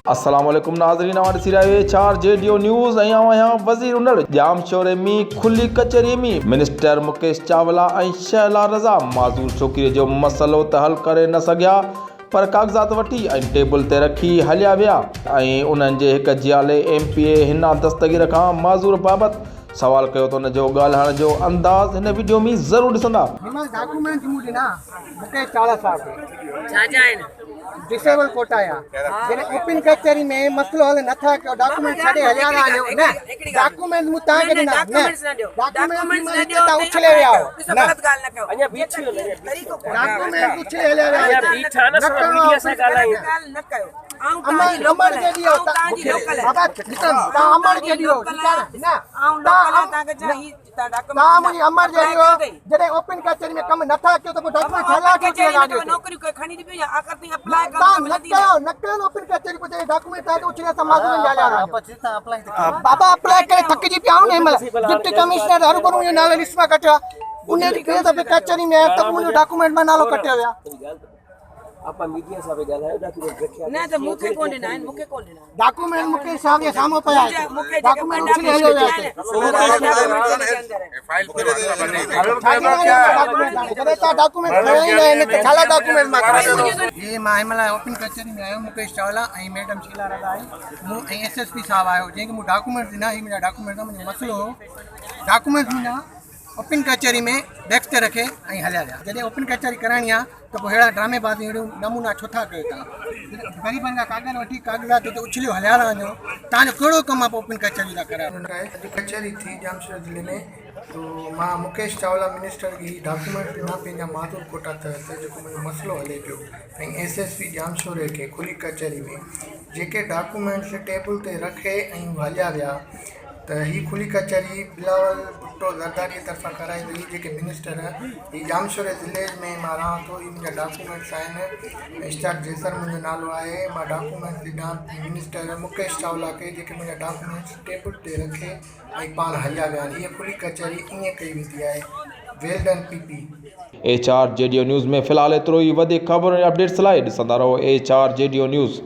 अस्सलाम वालेकुम नाज़रीन, ॾिसी रहियो चार जेडीओ न्यूज़ ऐं आहियां वज़ीर उंडड़। जाम शोरे में खुली कचहरी में मिनिस्टर मुकेश चावला ऐं शहला रज़ा माज़ूर छोकिरीअ जो मसलो त हल करे न सघिया, पर कागज़ात वठी ऐं टेबल ते रखी हलिया विया ऐं उन्हनि जे हिक जियाले MPA हिना दस्तगीर खां माज़ूर बाबति सवाल कयो त उन जो ॻाल्हाइण जो अंदाज़ हिन वीडियो में ज़रूर ॾिसंदा। डॉक्यूमेंट मुझे ना मुकेश चावला साहब डिसेबल कोटा या जने ओपन कचहरी में मसलो हल न था के डॉक्यूमेंट छडे हलिया ना न डॉक्यूमेंट मु ता के ना डॉक्यूमेंट न दे ता उछले वे आओ गलत गाल न कयो अने बीच डॉक्यूमेंट उछले हलिया वे अने बीठा न मीडिया से गाल न कयो अमर के दियो बाबा ता अमर के दियो ठीक है ना लोकल ता के जाही ता मुनी अमर जे दियो जने ओपन कचहरी में कम न था के तो डॉक्यूमेंट हला के लगा दो नौकरी कोई खणी दी आकर ती अप्लाई नक्कल ओपन कचहरी पे डॉक्यूमेंट ता उछले समाज में जा रहा बाबा अप्लाई करे थक जी पियाऊ ने डिप्टी कमिश्नर हरगुरू ने नाले लिस्ट में कटिया उन्हें के तो कचहरी में तब मुने डॉक्यूमेंट में नालो कटिया हुआ आपा मीडिया साहब गालायो डॉक्यूमेंट रखया ना तो मुके कोन देना मुके कोन देना डॉक्यूमेंट मुके साहब के सामने पे आए डॉक्यूमेंट उछले ले जाते फाइल करे ता डॉक्यूमेंट खणी ने छाला डॉक्यूमेंट मा ये मामला ओपन कचहरी में आयो मुकेश चावला आई मैडम शीला राजा आई मु SSP साहब आयो जे मु डॉक्यूमेंट दिना ही मेरा डॉक्यूमेंट का मुझे मसलो डॉक्यूमेंट ना ओपन कचहरी में डेस्क ते रखे ऐं हलिया विया जॾहिं ओपन कचहरी कराइणी आहे त पोइ अहिड़ा ड्रामेबाज़ी अहिड़ियूं नमूना छो था कयो तव्हां ग़रीबनि खां कागज़ वठी कागज़ात ते उछलियो हलिया था वञो तव्हांजो कहिड़ो कमु आहे पोइ ओपन कचहरी था करायो अॼु कचहरी थी जामशोर ज़िले में तो मां मुकेश चावला मिनिस्टर खे डॉक्यूमेंट ॾिना पंहिंजा माज़ूर कोटा तहत जेको मुंहिंजो मसइलो हले पियो ऐं SSP जामशोर खे खुली कचहरी में जेके डॉक्यूमेंट्स टेबल ते रखे ऐं हलिया विया त ही खुली कचहरी बिलावल भुट्टो ज़रदारी तरफ़ां कराई वई जेके मिनिस्टर ही जामशोर ज़िले में मां रहां थो ही मुंहिंजा डॉक्यूमेंट्स आहिनि इश्ताक जेसर मुंहिंजो नालो आहे मां डॉक्यूमेंट्स ॾिना मिनिस्टर मुकेश चावला खे जेके मुंहिंजा डॉक्यूमेंट्स टेबल ते रखे ऐं पाण हलिया विया आहिनि हीअ खुली कचहरी ईअं कई वेंदी आहे वेल डन PP HR जेडीओ न्यूज़ में फ़िलहाल एतिरो ई। वधीक ख़बर ऐं अपडेट्स लाइ ॾिसंदा रहो HR जेडीओ न्यूज़।